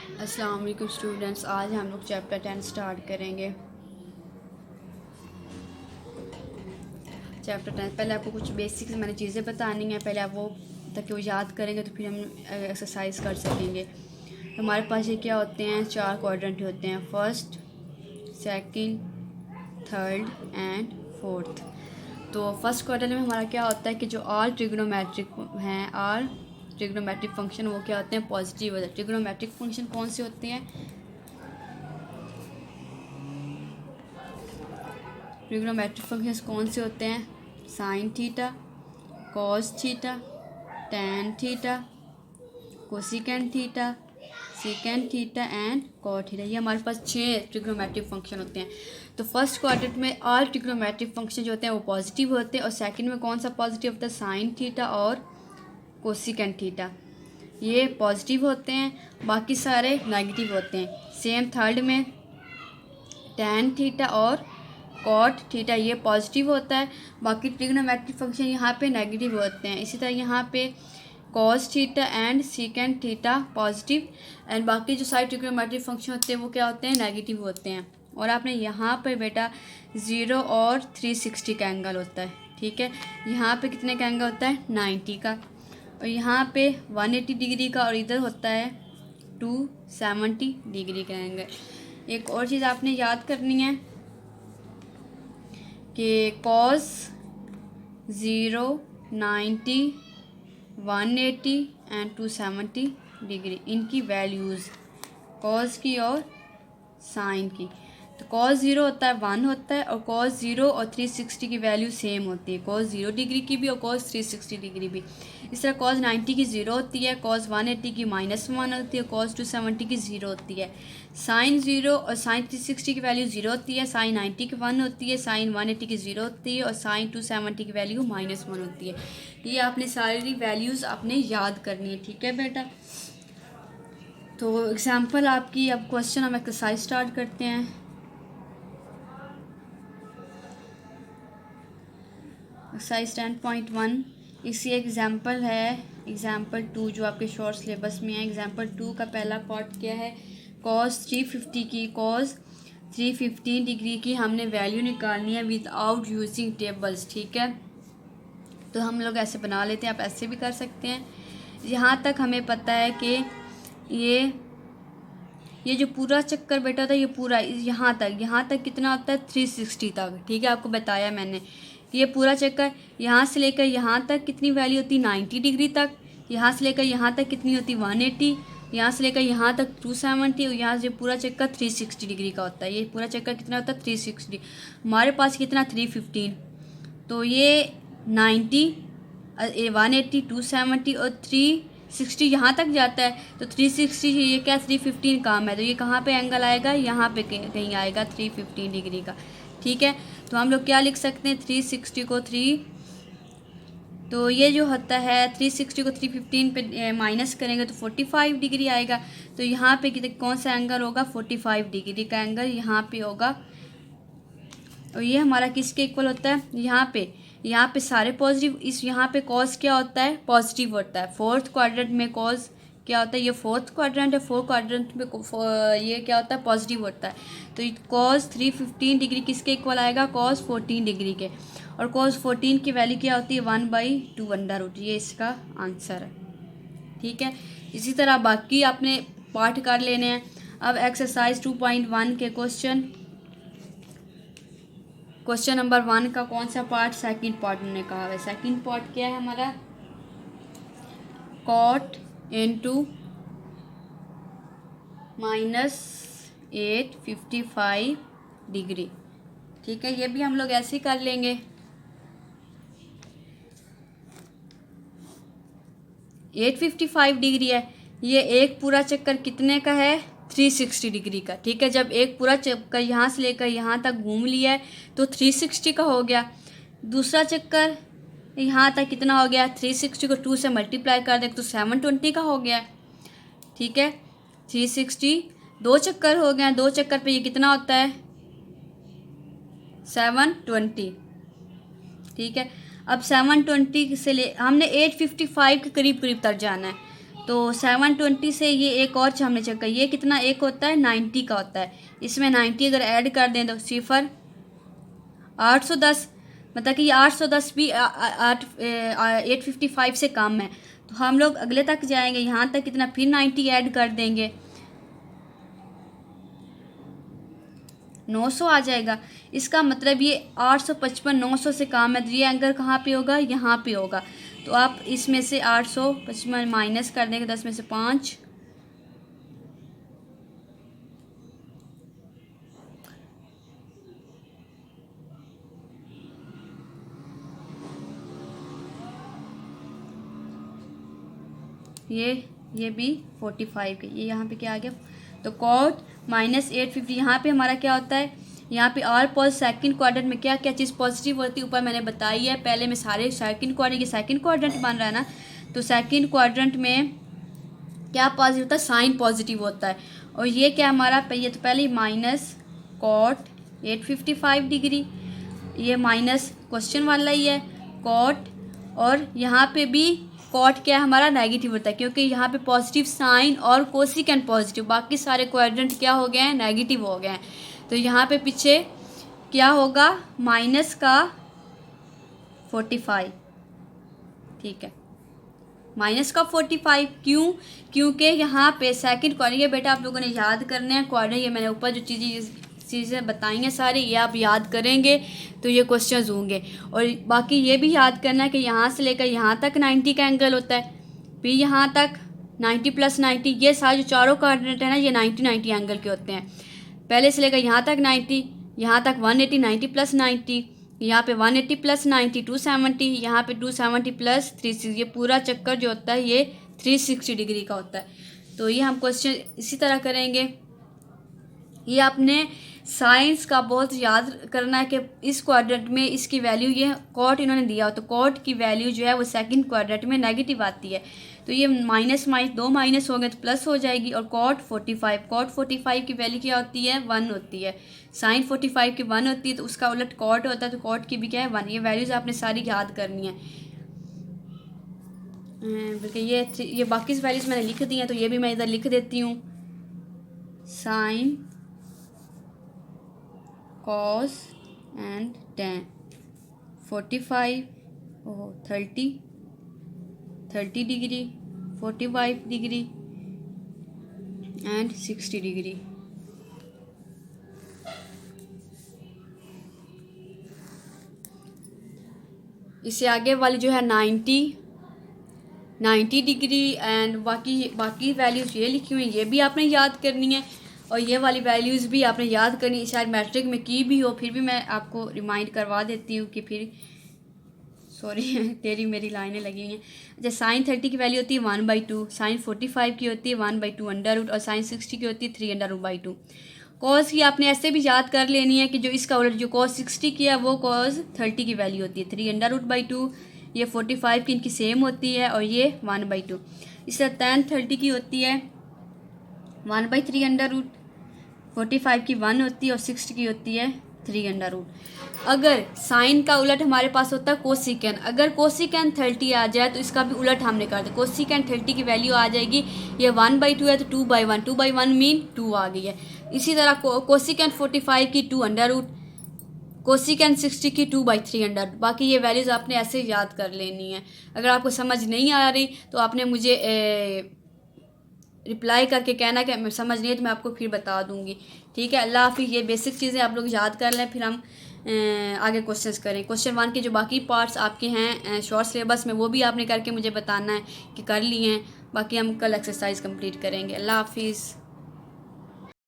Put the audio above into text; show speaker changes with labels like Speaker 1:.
Speaker 1: अस्सलाम वालेकुम स्टूडेंट्स, आज हम लोग चैप्टर 10 स्टार्ट करेंगे। चैप्टर 10 पहले आपको कुछ बेसिक्स मैंने चीज़ें बतानी हैं, पहले आप वो ताकि वो याद करेंगे तो फिर हम एक्सरसाइज कर सकेंगे। तो हमारे पास ये क्या होते हैं, 4 क्वाड्रेंट होते हैं, first, second, third and fourth. तो फर्स्ट क्वाड्रेंट में हमारा क्या होता है कि जो ऑल ट्रिग्नोमेट्रिक हैं, ऑल ट्रिग्नोमेट्रिक फंक्शन वो क्या होते हैं, पॉजिटिव होते हैं। ट्रिग्नोमेट्रिक फंक्शन कौन से होते हैं? ट्रिग्नोमेट्रिक फंक्शंस कौन से होते हैं? Sine theta, cos theta, tan theta, cosecant theta, secant theta and cot theta. ये हमारे पास 6 ट्रिग्नोमेट्रिक फंक्शन होते हैं। तो फर्स्ट क्वाड्रेंट में ऑल ट्रिग्नोमेट्रिक फंक्शन जो होते हैं वो पॉजिटिव होते हैं, और सेकंड में कौन सा पॉजिटिव होता है? साइन थीटा और कोसिकेंट थीटा, ये पॉजिटिव होते हैं, बाकी सारे नेगेटिव होते हैं। सेम थर्ड में टैन थीटा और कॉट थीटा, ये पॉजिटिव होता है, बाकी ट्रिग्नोमेट्रिक फंक्शन यहाँ पे नेगेटिव होते हैं। इसी तरह यहाँ पे cos theta and secant theta positive, and बाकी जो सारे ट्रिग्नोमेट्रिक फंक्शन होते हैं वो क्या होते हैं? नेगेटिव होते हैं। और आपने यहाँ पर बेटा 0 और 360 का एंगल होता है, ठीक है। यहाँ पे कितने का एंगल होता है? 90 का, और यहाँ पे 180 डिग्री का, और इधर होता है 270 डिग्री का एंगल। एक और चीज़ आपने याद करनी है कि कॉस 0, 90, 180 एंड 270 डिग्री, इनकी वैल्यूज़ कॉस की और साइन की। तो कॉस 0 होता है 1 होता है, और कॉस 0 और 360 की वैल्यू सेम होती है, कॉस 0 डिग्री की भी और कॉस 360 डिग्री भी। इस तरह कॉस 90 की 0 होती है, कॉस 180 की -1 होती है, कॉस 270 की 0 होती है। साइन 0 और साइन 360 की वैल्यू 0 होती है, साइन 90 की 1 होती है, साइन 180 की 0 होती है, और साइन 270 की वैल्यू -1 होती है। ये आपने सारी वैल्यूज़ आपने याद करनी है, ठीक है बेटा। तो एग्जाम्पल आपकी, अब क्वेश्चन हम एक्सरसाइज स्टार्ट करते हैं। एक्सरसाइज 10.1 इसी एग्जाम्पल है, एग्जाम्पल 2 जो आपके शॉर्ट सिलेबस में है। एग्जाम्पल 2 का पहला पार्ट क्या है? कॉस 350 की, कॉस 315 डिग्री की हमने वैल्यू निकालनी है विदाउट यूजिंग टेबल्स, ठीक है। तो हम लोग ऐसे बना लेते हैं, आप ऐसे भी कर सकते हैं। यहाँ तक हमें पता है कि ये जो पूरा चक्कर बेटा होता है, ये पूरा यहाँ तक कितना होता है? 360 तक, ठीक है। आपको बताया मैंने कि ये पूरा चक्कर यहाँ से लेकर यहाँ तक कितनी वैल्यू होती है? 90 डिग्री तक। यहाँ से लेकर यहाँ तक कितनी होती है? 180। यहाँ से लेकर यहाँ तक 270, और यहाँ से पूरा चक्कर 360 डिग्री का होता है। ये पूरा चक्कर कितना होता है? 360। हमारे पास कितना? 315। तो ये 90, 180, 270 और 360 यहाँ तक जाता है। तो 360 ये क्या 315 काम है, तो ये कहाँ पे एंगल आएगा? यहाँ पे कहीं आएगा 315 डिग्री का, ठीक है। तो हम लोग क्या लिख सकते हैं? 360 को 3, तो ये जो होता है 360 को 315 पे माइनस करेंगे तो 45 डिग्री आएगा। तो यहाँ पे कौन सा एंगल होगा? 45 डिग्री का एंगल यहाँ पे होगा। और ये हमारा किसके इक्वल होता है? यहाँ पे सारे पॉजिटिव, इस यहाँ पे कॉस क्या होता है? पॉजिटिव होता है। फोर्थ क्वाड्रेंट में कॉस क्या होता है? ये फोर्थ क्वाड्रेंट है, फोर्थ क्वाड्रेंट में ये क्या होता है? पॉजिटिव होता है। तो कॉस 315 डिग्री किसके इक्वल आएगा? कॉस 14 डिग्री के। और कॉस 14 की वैल्यू क्या होती है? 1/2√, ये इसका आंसर है, ठीक है। इसी तरह बाकी आपने पार्ट कर लेने हैं। अब एक्सरसाइज 2.1 के क्वेश्चन नंबर 1 का कौन सा पार्ट? सेकंड पार्ट हमने कहा है। सेकंड पार्ट क्या है हमारा? कॉट इंटू -855 डिग्री, ठीक है। ये भी हम लोग ऐसे ही कर लेंगे। 855 डिग्री है, ये एक पूरा चक्कर कितने का है? 360 डिग्री का, ठीक है। जब एक पूरा चक्कर यहाँ से लेकर यहाँ तक घूम लिया है तो 360 का हो गया। दूसरा चक्कर यहाँ तक कितना हो गया? 360 को 2 से मल्टीप्लाई कर दें तो 720 का हो गया, ठीक है। 360 दो चक्कर हो गए, दो चक्कर पे ये कितना होता है? 720, ठीक है। अब 720 से ले हमने 855 के करीब करीब तक जाना है। तो 720 से ये एक और हमने चेक किया, ये कितना एक होता है 90 का होता है। इसमें 90 अगर ऐड कर दें तो 810, मतलब कि ये 810 भी 855 से कम है। तो हम लोग अगले तक जाएंगे, यहाँ तक कितना, फिर 90 ऐड कर देंगे, 900 आ जाएगा। इसका मतलब ये 855 900 से कम है, तो ये एंगल कहाँ पे होगा, यहाँ पे होगा। तो आप इसमें से 855 माइनस कर देंगे, 10 में से 5, ये भी 45 के, ये यहाँ पे क्या आ गया, तो कॉट माइनस 850। यहाँ पे हमारा क्या होता है, यहाँ पे ऑल पॉजिटिव सेकंड क्वाड्रेंट में क्या क्या चीज़ पॉजिटिव होती है ऊपर मैंने बताई है। पहले में सारे सेकंड क्वाड्रेंट, ये सेकंड क्वाड्रेंट बन रहा है ना, तो सेकंड क्वाड्रेंट में क्या पॉजिटिव होता है, साइन पॉजिटिव होता है। और ये क्या हमारा, ये तो पहले माइनस कॉट 855 डिग्री, ये माइनस क्वेश्चन वाला ही है कॉट, और यहाँ पे भी कॉट क्या है हमारा, नेगेटिव होता है, क्योंकि यहाँ पे पॉजिटिव साइन और कोसिकेंट पॉजिटिव, बाकी सारे क्वाड्रेंट क्या हो गए हैं, नेगेटिव हो गए हैं। तो यहाँ पे पीछे क्या होगा, माइनस का 45, ठीक है, माइनस का 45। क्यों, क्योंकि यहाँ पे सेकंड क्वाड्रेंट, ये बेटा आप लोगों ने याद करने हैं क्वाड्रेंट, ये मैंने ऊपर जो चीज़ें बताई हैं सारी, ये आप याद करेंगे तो ये क्वेश्चंस होंगे। और बाकी ये भी याद करना है कि यहाँ से लेकर यहाँ तक 90 का एंगल होता है, फिर यहाँ तक 90 + 90, ये सारे जो चारों क्वाड्रेंट है ना, ये 90 एंगल के होते हैं। पहले से लेकर यहाँ तक 90, यहाँ तक 180, 90 + 90, यहाँ पे 180 + 90 270, यहाँ पे 270 + 360, ये पूरा चक्कर जो होता है ये 360 डिग्री का होता है। तो ये हम क्वेश्चन इसी तरह करेंगे। ये आपने साइंस का बहुत याद करना है कि इस क्वाड्रेंट में इसकी वैल्यू, ये कॉट इन्होंने दिया हो, तो कॉट की वैल्यू जो है वो सेकंड क्वाड्रेंट में नेगेटिव आती है। तो ये माइनस दो माइनस हो गए तो प्लस हो जाएगी। और कॉट 45 की वैल्यू क्या होती है, 1 होती है। साइन 45 की 1 होती है, तो उसका उलट कॉट होता है, तो कॉट की भी क्या है 1। ये वैल्यूज़ आपने सारी याद करनी है। बल्कि ये बाकी वैल्यूज़ मैंने लिख दी हैं, तो ये भी मैं इधर लिख देती हूँ। Sine, cos and tan 45 30 degree, 45 degree and 60 degree. इससे आगे वाली जो है 90 डिग्री एंड बाकी वैल्यूज़ ये लिखी हुई हैं, ये भी आपने याद करनी है। और ये वाली वैल्यूज़ भी आपने याद करनी, शायद मैट्रिक में की भी हो, फिर भी मैं आपको रिमाइंड करवा देती हूँ कि फिर सॉरी तेरी मेरी लाइनें लगी हुई हैं। अच्छा, साइन 30 की वैल्यू होती है 1/2, साइन 45 की होती है 1/2 अंडर रूट, और साइन 60 की होती है 3 अंडर रूट बाई 2। कॉस की आपने ऐसे भी याद कर लेनी है कि जो इसका उलट जो कॉस 60 की है वो कॉस 30 की वैल्यू होती है 3 अंडर रूट बाई 2। ये 45 की इनकी सेम होती है, और ये 1/2। इससे tan 30 की होती है 1/3 अंडर रूट, 45 की 1 होती है, और 60 की होती है 3 अंडर रूट। अगर साइन का उलट हमारे पास होता है कोसिकेंट, अगर कोसिकेंट 30 आ जाए तो इसका भी उलट हमने कर दिया। कोसिकेंट 30 की वैल्यू आ जाएगी, ये 1/2 है तो 2/1, 2/1 मीन 2 आ गई है। इसी तरह कोसिकेंट 45 की 2 अंडर रूट, कोसिकेंट 60 की 2/3 अंडर। बाकी ये वैल्यूज़ आपने ऐसे याद कर लेनी है। अगर आपको समझ नहीं आ रही तो आपने मुझे रिप्लाई करके कहना कि मैं समझ नहीं है, तो मैं आपको फिर बता दूंगी। ठीक है, अल्लाह हाफिज़। ये बेसिक चीज़ें आप लोग याद कर लें, फिर हम आगे क्वेश्चंस करें। क्वेश्चन 1 के जो बाकी पार्ट्स आपके हैं शॉर्ट सिलेबस में, वो भी आपने करके मुझे बताना है कि कर लिए हैं। बाकी हम कल एक्सरसाइज कंप्लीट करेंगे। अल्लाह हाफिज़।